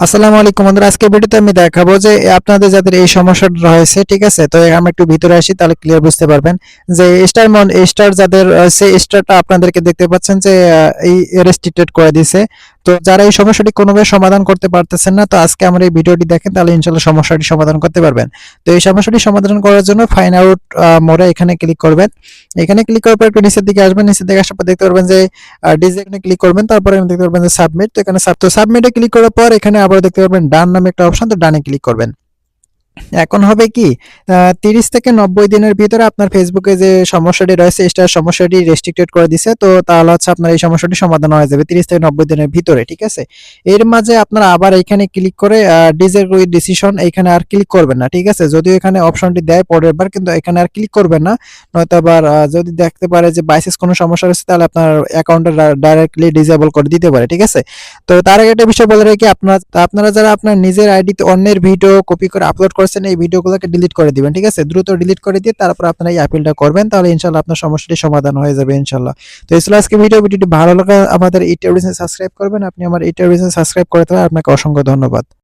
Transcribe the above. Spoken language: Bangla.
আসসালামু আলাইকুম বন্ধুরা, আজকে ভিডিওতে আমি দেখাবো যে আপনাদের যাদের এই সমস্যাটা রয়েছে, ঠিক আছে? তো আমরা একটু ভিতরে আসি, তাহলে ক্লিয়ার বুঝতে পারবেন যে স্টার যাদের সেই স্টারটা আপনাদেরকে দেখতে পাচ্ছেন যে এই রেস্ট্রিক্টেড করে দিয়েছে। তো যারা এই সমস্যাটি কোনোভাবে সমাধান করতে পারতেছেন না, তো আজকে আমরা এই ভিডিওটি দেখেন, তাহলে ইনশাআল্লাহ সমস্যাটি সমাধান করতে পারবেন। তো এই সমস্যাটি সমাধান করার জন্য ফাইন্ড আউট মোড়ে এখানে ক্লিক করবেন। এখানে ক্লিক করার পর একটু নিচের দিকে আসবেন, নিচের দিকে আসার পর দেখতে পারবেন যে ডিজাইনে ক্লিক করবেন, তারপরে দেখতে পারবেন যে সাবমিট। তো এখানে সাবমিটে ক্লিক করার পর এখানে আবার দেখতে পারবেন ডান নামে একটা অপশন, তো ডানে ক্লিক করবেন। এখন হবে কি 30 থেকে 90 দিনের ভিতরে আপনার ফেসবুকে যে সমস্যাটি রয়েছে, স্টার সমস্যাটি রেস্ট্রিক্টেড করে দিছে। তো তাহলে হচ্ছে আপনার এই সমস্যাটি সমাধান হয়ে যাবে 30 থেকে 90 দিনের ভিতরে, ঠিক আছে? এর মাঝে আপনারা আবার এখানে ক্লিক করে ডিজের উইথ ডিসিশন এখানে আর ক্লিক করবেন না, ঠিক আছে? যদিও এখানে অপশনটি দেয় পরের বার, কিন্তু এখানে আর ক্লিক করবেন না। নয়তো আবার যদি দেখতে পারে যে বাইসেস কোনো সমস্যা রয়েছে, তাহলে আপনার অ্যাকাউন্টটা ডাইরেক্টলি ডিসেবল করে দিতে পারে, ঠিক আছে? তো তার আগে একটা বিষয় বলে রাখি, আপনারা যারা আপনার নিজের আইডিতে অন্যের ভিডিও কপি করে আপলোড করেছেন, এই ভিডিওগুলোকে ডিলিট করে দিবেন, ঠিক আছে? দ্রুত ডিলিট করে দিয়ে তারপর আপনারা এই আপিলটা করবেন, তাহলে ইনশাআল্লাহ আপনার সমস্যাটি সমাধান হয়ে যাবে ইনশাআল্লাহ। তো এই ছিল আজকে ভিডিওটি ভালো লাগলে আমাদের ইউটিউব চ্যানেল সাবস্ক্রাইব করবেন। আপনি আমার ইউটিউব চ্যানেল সাবস্ক্রাইব করে দেওয়ার আপনাকে অসংখ্য ধন্যবাদ।